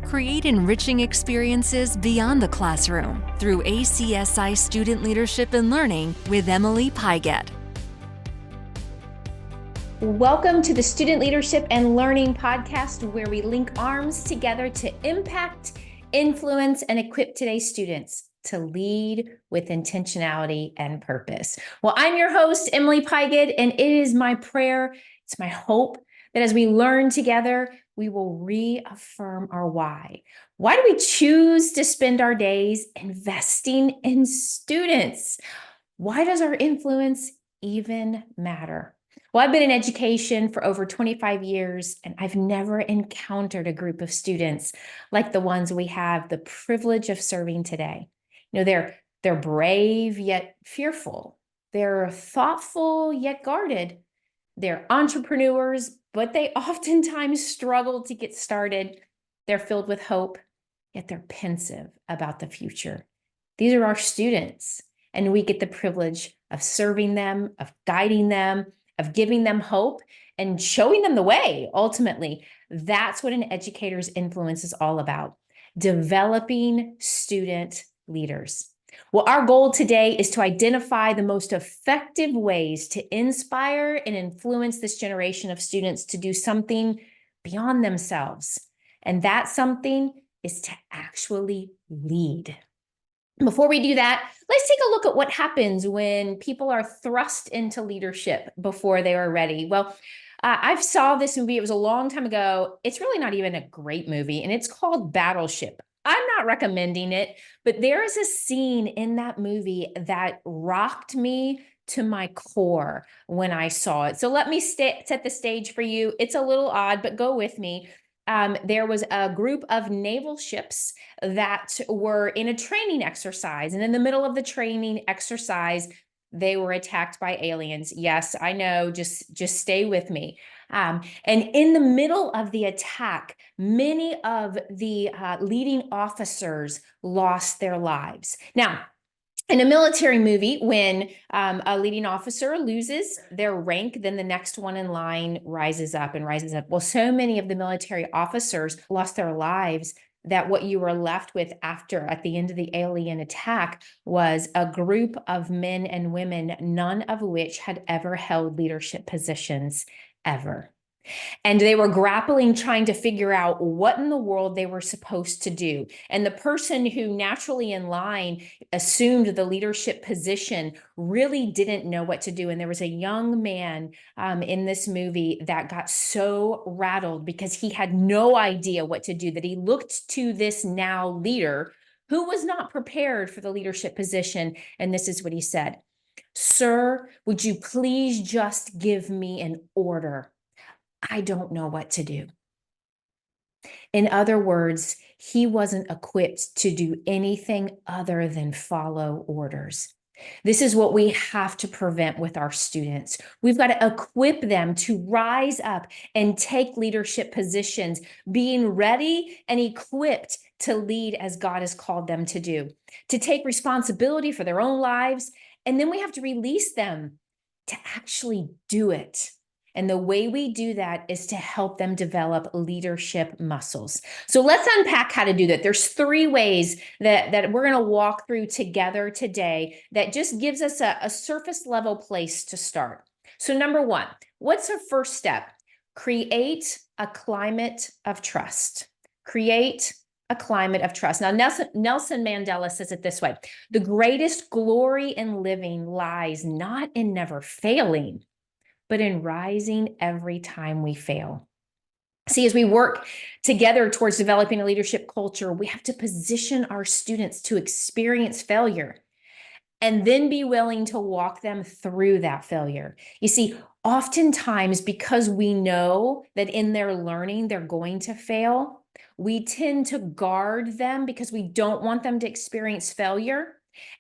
Create enriching experiences beyond the classroom through ACSI Student Leadership and Learning with Emily Pigott. Welcome to the Student Leadership and Learning podcast, where we link arms together to impact, influence, and equip today's students to lead with intentionality and purpose. Well, I'm your host, Emily Pigott, and it is my prayer, it's my hope that as we learn together, we will reaffirm our why. Why do we choose to spend our days investing in students? Why does our influence even matter? Well, I've been in education for over 25 years, and I've never encountered a group of students like the ones we have the privilege of serving today. You know, they're brave yet fearful. They're thoughtful yet guarded. They're entrepreneurs, but they oftentimes struggle to get started. They're filled with hope, yet they're pensive about the future. These are our students, and we get the privilege of serving them, of guiding them, of giving them hope and showing them the way. Ultimately, that's what an educator's influence is all about: developing student leaders. Well, our goal today is to identify the most effective ways to inspire and influence this generation of students to do something beyond themselves. And that something is to actually lead. Before we do that, let's take a look at what happens when people are thrust into leadership before they are ready. Well, I saw this movie. It was a long time ago. It's really not even a great movie, and it's called Battleship. I'm not recommending it, but there is a scene in that movie that rocked me to my core when I saw it. So let me set the stage for you. It's a little odd, but go with me. There was a group of naval ships that were in a training exercise. And in the middle of the training exercise, they were attacked by aliens. Yes, I know, just stay with me. And in the middle of the attack, many of the leading officers lost their lives. Now, in a military movie, when a leading officer loses their rank, then the next one in line rises up and rises up. Well, so many of the military officers lost their lives that what you were left with at the end of the alien attack was a group of men and women, none of which had ever held leadership positions ever. And they were grappling, trying to figure out what in the world they were supposed to do. And the person who naturally in line assumed the leadership position really didn't know what to do. And there was a young man in this movie that got so rattled because he had no idea what to do, that he looked to this now leader who was not prepared for the leadership position. And this is what he said: "Sir, would you please just give me an order? I don't know what to do." In other words, he wasn't equipped to do anything other than follow orders. This is what we have to prevent with our students. We've got to equip them to rise up and take leadership positions, being ready and equipped to lead as God has called them to do, to take responsibility for their own lives. And then we have to release them to actually do it. And the way we do that is to help them develop leadership muscles. So let's unpack how to do that. There's 3 ways that we're going to walk through together today that just gives us a surface level place to start. So number 1, what's our first step? Create a climate of trust. Create a climate of trust. Now, Nelson Mandela says it this way: the greatest glory in living lies not in never failing, but in rising every time we fail. See, as we work together towards developing a leadership culture, we have to position our students to experience failure and then be willing to walk them through that failure. You see, oftentimes, because we know that in their learning they're going to fail, we tend to guard them because we don't want them to experience failure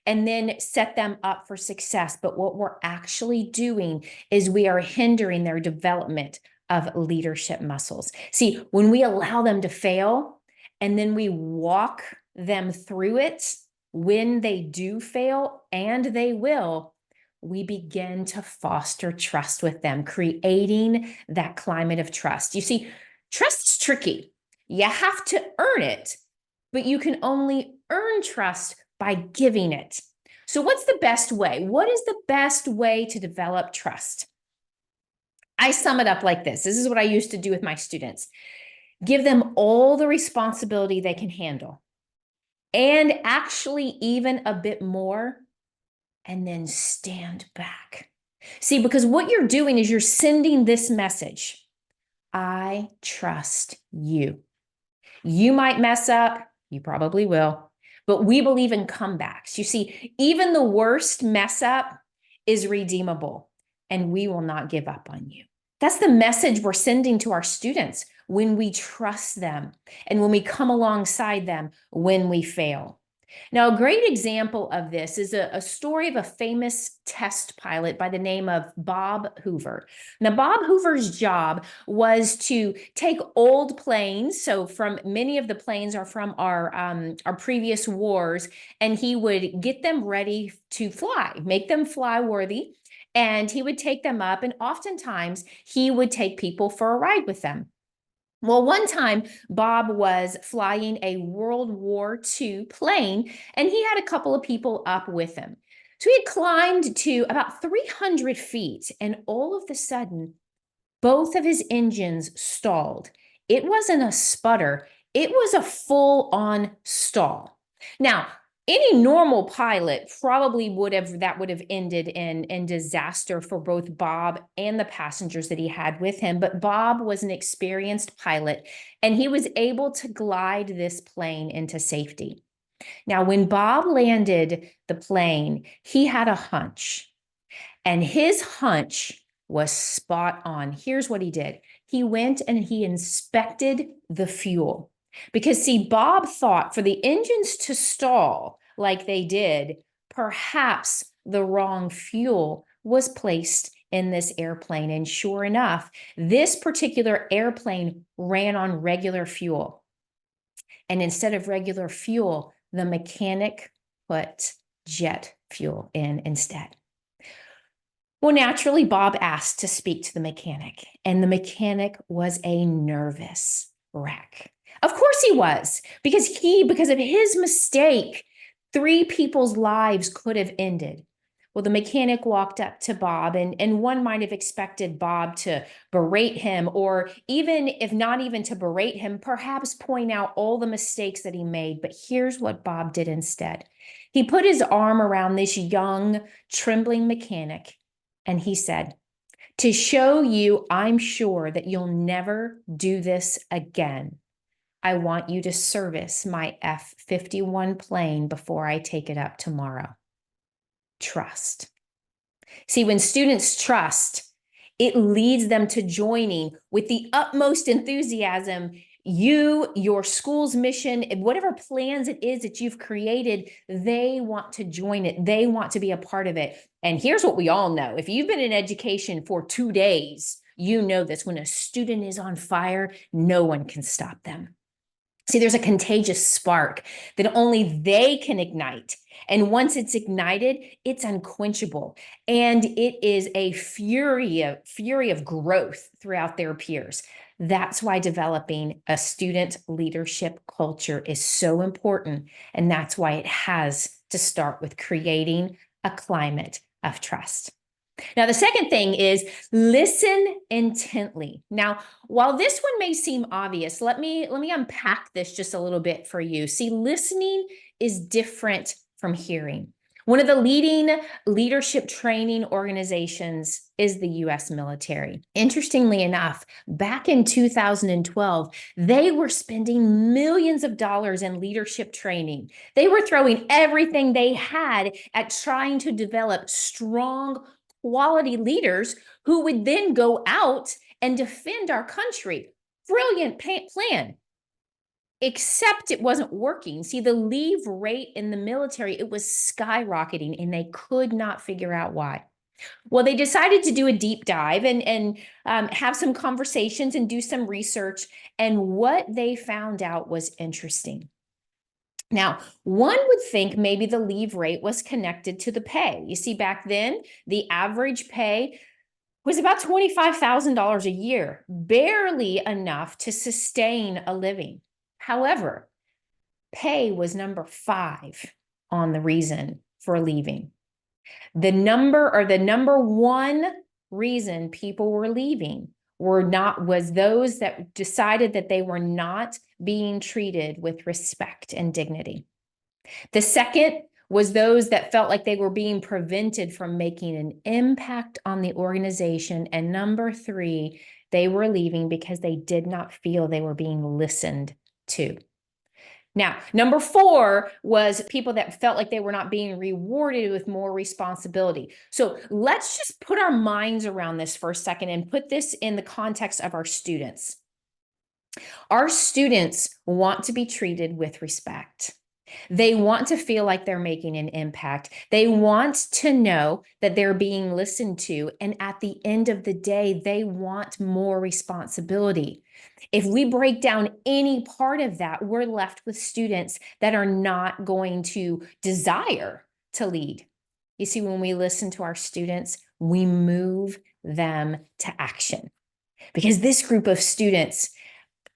and then set them up for success. But what we're actually doing is we are hindering their development of leadership muscles. See, when we allow them to fail and then we walk them through it, when they do fail, and they will, we begin to foster trust with them, creating that climate of trust. You see, trust is tricky You have to earn it, but you can only earn trust by giving it. So what's the best way? What is the best way to develop trust? I sum it up like this. This is what I used to do with my students. Give them all the responsibility they can handle, and actually even a bit more, and then stand back. See, because what you're doing is you're sending this message. I trust you. You might mess up, you probably will, but we believe in comebacks. You see, even the worst mess up is redeemable, and we will not give up on you. That's the message we're sending to our students when we trust them and when we come alongside them when we fail. Now, a great example of this is a story of a famous test pilot by the name of Bob Hoover. Now, Bob Hoover's job was to take old planes. So from many of the planes are from our previous wars, and he would get them ready to fly, make them fly worthy. And he would take them up, and oftentimes he would take people for a ride with them. Well, one time Bob was flying a World War II plane, and he had a couple of people up with him. So he had climbed to about 300 feet, and all of a sudden, both of his engines stalled. It wasn't a sputter, it was a full-on stall. Now, any normal pilot probably would have ended in disaster for both Bob and the passengers that he had with him. But Bob was an experienced pilot, and he was able to glide this plane into safety. Now, when Bob landed the plane, he had a hunch, and his hunch was spot on. Here's what he did. He went and he inspected the fuel. Because see, Bob thought for the engines to stall like they did, perhaps the wrong fuel was placed in this airplane. And sure enough, this particular airplane ran on regular fuel. And instead of regular fuel, the mechanic put jet fuel in instead. Well, naturally, Bob asked to speak to the mechanic, and the mechanic was a nervous wreck. Of course he was, because of his mistake, 3 people's lives could have ended. Well, the mechanic walked up to Bob, and one might have expected Bob to berate him, or even if not even to berate him, perhaps point out all the mistakes that he made. But here's what Bob did instead. He put his arm around this young, trembling mechanic, and he said, "To show you I'm sure that you'll never do this again, I want you to service my F-51 plane before I take it up tomorrow." Trust. See, when students trust, it leads them to joining with the utmost enthusiasm your school's mission, whatever plans it is that you've created, they want to join it. They want to be a part of it. And here's what we all know. If you've been in education for 2 days, you know this. When a student is on fire, no one can stop them. See, there's a contagious spark that only they can ignite. And once it's ignited, it's unquenchable. And it is a fury of growth throughout their peers. That's why developing a student leadership culture is so important. And that's why it has to start with creating a climate of trust. Now, the second thing is listen intently. Now, while this one may seem obvious, let me unpack this just a little bit for you. See, listening is different from hearing. One of the leading leadership training organizations is the U.S. military. Interestingly enough, back in 2012, they were spending millions of dollars in leadership training. They were throwing everything they had at trying to develop strong, quality leaders who would then go out and defend our country. Brilliant plan. Except it wasn't working. See, the leave rate in the military, it was skyrocketing, and they could not figure out why. Well, they decided to do a deep dive and have some conversations and do some research. And what they found out was interesting. Now, one would think maybe the leave rate was connected to the pay. You see, back then, the average pay was about $25,000 a year, barely enough to sustain a living. However, pay was number 5 on the reason for leaving. The number one reason people were leaving was those that decided that they were not being treated with respect and dignity. The second was those that felt like they were being prevented from making an impact on the organization. And number 3, they were leaving because they did not feel they were being listened to. Now, number 4 was people that felt like they were not being rewarded with more responsibility. So let's just put our minds around this for a second and put this in the context of our students. Our students want to be treated with respect. They want to feel like they're making an impact. They want to know that they're being listened to. And at the end of the day, they want more responsibility. If we break down any part of that, we're left with students that are not going to desire to lead. You see, when we listen to our students, we move them to action. Because this group of students,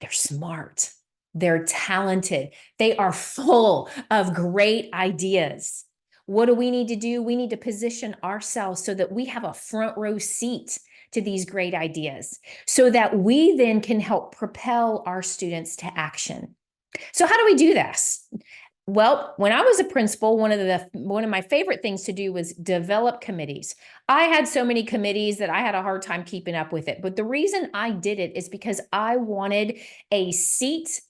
they're smart. They're talented. They are full of great ideas. What do we need to do? We need to position ourselves so that we have a front row seat to these great ideas so that we then can help propel our students to action. So how do we do this? Well, when I was a principal, one of my favorite things to do was develop committees. I had so many committees that I had a hard time keeping up with it. But the reason I did it is because I wanted a seat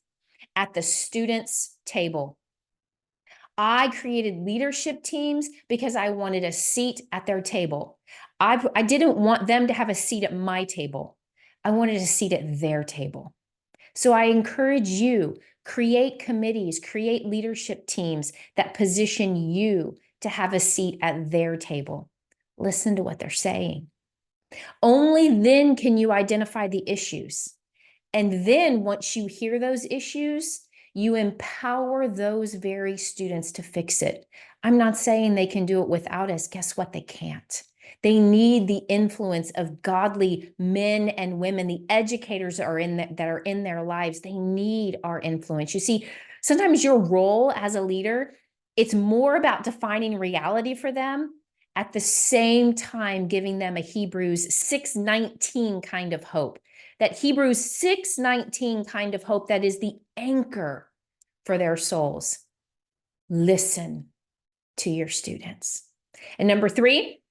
at the students' table. I created leadership teams because I wanted a seat at their table. I didn't want them to have a seat at my table. I wanted a seat at their table. So I encourage you, create committees, create leadership teams that position you to have a seat at their table. Listen to what they're saying. Only then can you identify the issues. And then once you hear those issues, you empower those very students to fix it. I'm not saying they can do it without us. Guess what? They can't. They need the influence of godly men and women, the educators that are in their lives. They need our influence. You see, sometimes your role as a leader, it's more about defining reality for them, at the same time giving them a Hebrews 6:19 kind of hope. That Hebrews 6:19 kind of hope that is the anchor for their souls. Listen to your students. And number 3,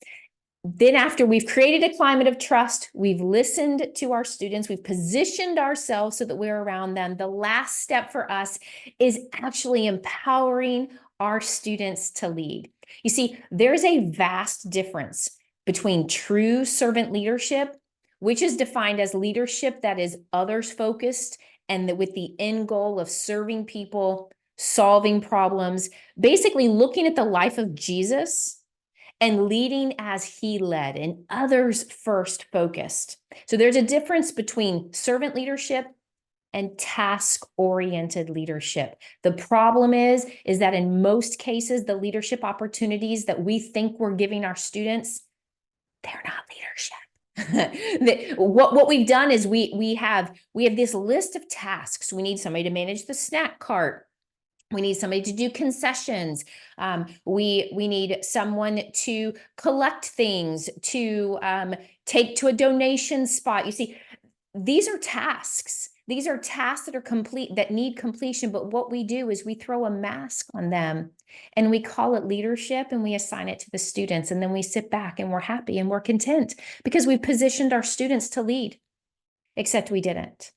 then after we've created a climate of trust, we've listened to our students, we've positioned ourselves so that we're around them. The last step for us is actually empowering our students to lead. You see, there's a vast difference between true servant leadership, which is defined as leadership that is others focused and with the end goal of serving people, solving problems, basically looking at the life of Jesus and leading as he led and others first focused. So there's a difference between servant leadership and task-oriented leadership. The problem is that in most cases, the leadership opportunities that we think we're giving our students, they're not leadership. What we've done is we have this list of tasks. We need somebody to manage the snack cart. We need somebody to do concessions. We need someone to collect things, to take to a donation spot. You see, these are tasks. These are tasks that are complete, that need completion. But what we do is we throw a mask on them and we call it leadership and we assign it to the students. And then we sit back and we're happy and we're content because we've positioned our students to lead, except we didn't.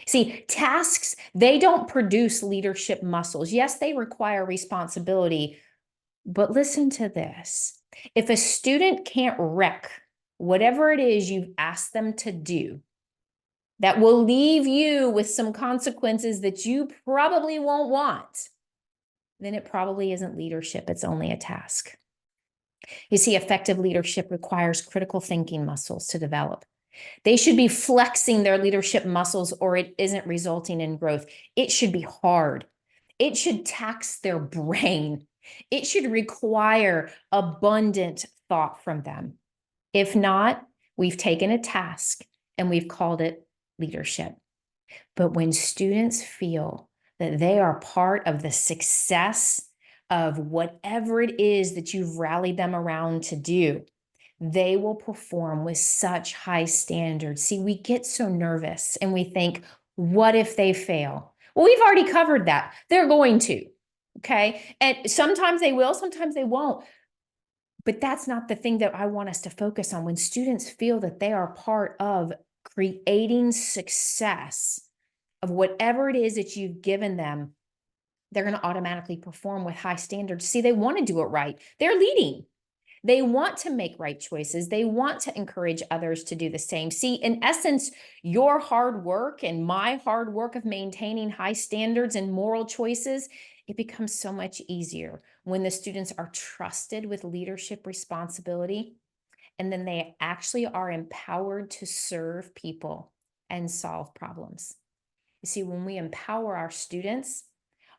See, tasks, they don't produce leadership muscles. Yes, they require responsibility, but listen to this. If a student can't wreck whatever it is you've asked them to do, that will leave you with some consequences that you probably won't want, then it probably isn't leadership. It's only a task. You see, effective leadership requires critical thinking muscles to develop. They should be flexing their leadership muscles or it isn't resulting in growth. It should be hard. It should tax their brain. It should require abundant thought from them. If not, We've taken a task and we've called it leadership. But when students feel that they are part of the success of whatever it is that you've rallied them around to do, they will perform with such high standards. See, we get so nervous and we think, what if they fail? Well, we've already covered that. They're going to, okay? And sometimes they will, sometimes they won't. But that's not the thing that I want us to focus on. When students feel that they are part of creating success of whatever it is that you've given them, they're going to automatically perform with high standards. See, they want to do it right. They're leading. They want to make right choices. They want to encourage others to do the same. See, in essence, your hard work and my hard work of maintaining high standards and moral choices, it becomes so much easier when the students are trusted with leadership responsibility, and then they actually are empowered to serve people and solve problems. You see, when we empower our students,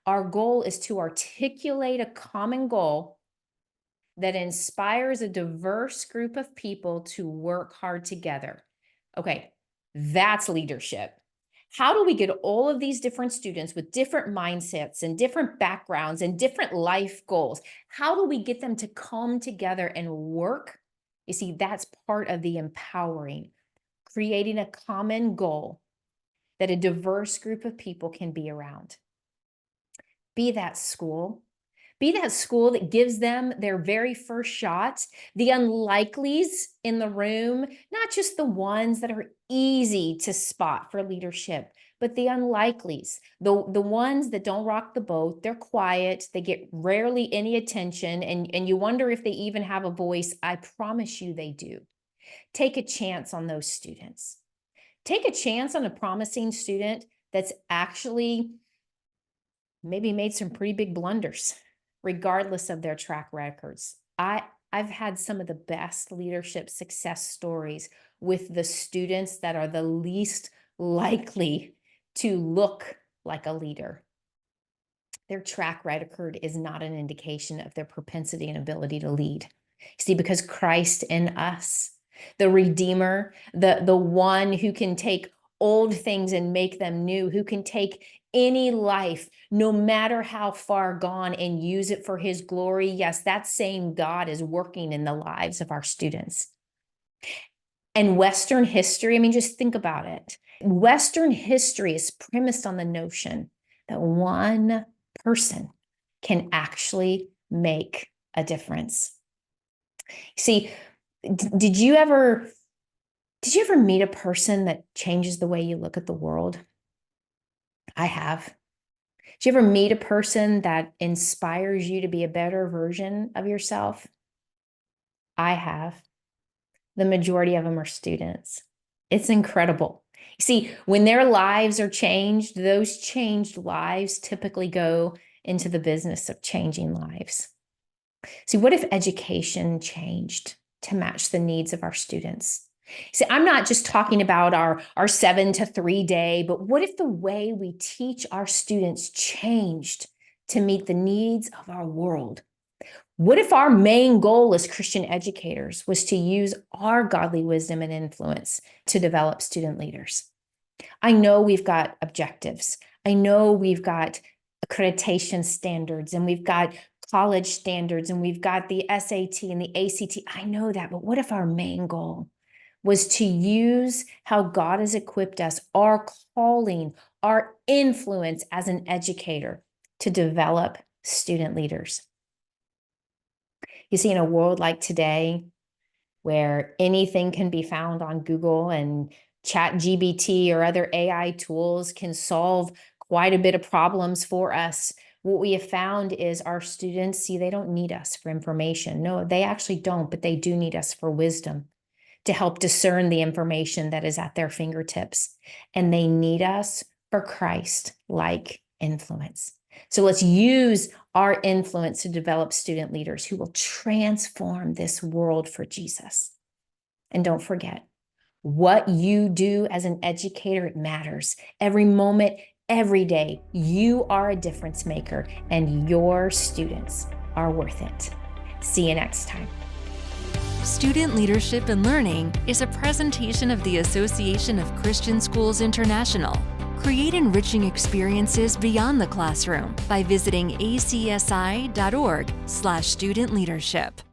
our goal is to articulate a common goal that inspires a diverse group of people to work hard together. Okay, that's leadership. How do we get all of these different students with different mindsets and different backgrounds and different life goals? How do we get them to come together and work? You see, that's part of the empowering, creating a common goal that a diverse group of people can be around. Be that school. Be that school that gives them their very first shot, the unlikelies in the room, not just the ones that are easy to spot for leadership, but the unlikelies, the ones that don't rock the boat. They're quiet, they get rarely any attention, and you wonder if they even have a voice. I promise you they do. Take a chance on those students. Take a chance on a promising student that's actually maybe made some pretty big blunders, regardless of their track records. I've had some of the best leadership success stories with the students that are the least likely to look like a leader. Their track record is not an indication of their propensity and ability to lead. See, because Christ in us, the Redeemer, the one who can take old things and make them new, who can take any life, no matter how far gone, and use it for his glory. Yes, that same God is working in the lives of our students. And Western history, I mean, just think about it. Western history is premised on the notion that one person can actually make a difference. See, did you ever meet a person that changes the way you look at the world? I have. Did you ever meet a person that inspires you to be a better version of yourself? I have. The majority of them are students. It's incredible. You see, when their lives are changed, those changed lives typically go into the business of changing lives. See, what if education changed to match the needs of our students? See, I'm not just talking about our 7 to 3 day, but what if the way we teach our students changed to meet the needs of our world? What if our main goal as Christian educators was to use our godly wisdom and influence to develop student leaders? I know we've got objectives. I know we've got accreditation standards, and we've got college standards, and we've got the SAT and the ACT. I know that, but what if our main goal was to use how God has equipped us, our calling, our influence as an educator, to develop student leaders? You see, in a world like today, where anything can be found on Google and ChatGPT or other AI tools can solve quite a bit of problems for us, what we have found is our students, see, they don't need us for information. No, they actually don't, but they do need us for wisdom to help discern the information that is at their fingertips. And they need us for Christ-like influence. So let's use our influence to develop student leaders who will transform this world for Jesus. And don't forget, what you do as an educator, it matters. Every moment, every day, you are a difference maker, and your students are worth it. See you next time. Student Leadership and Learning is a presentation of the Association of Christian Schools International. Create enriching experiences beyond the classroom by visiting acsi.org/studentleadership.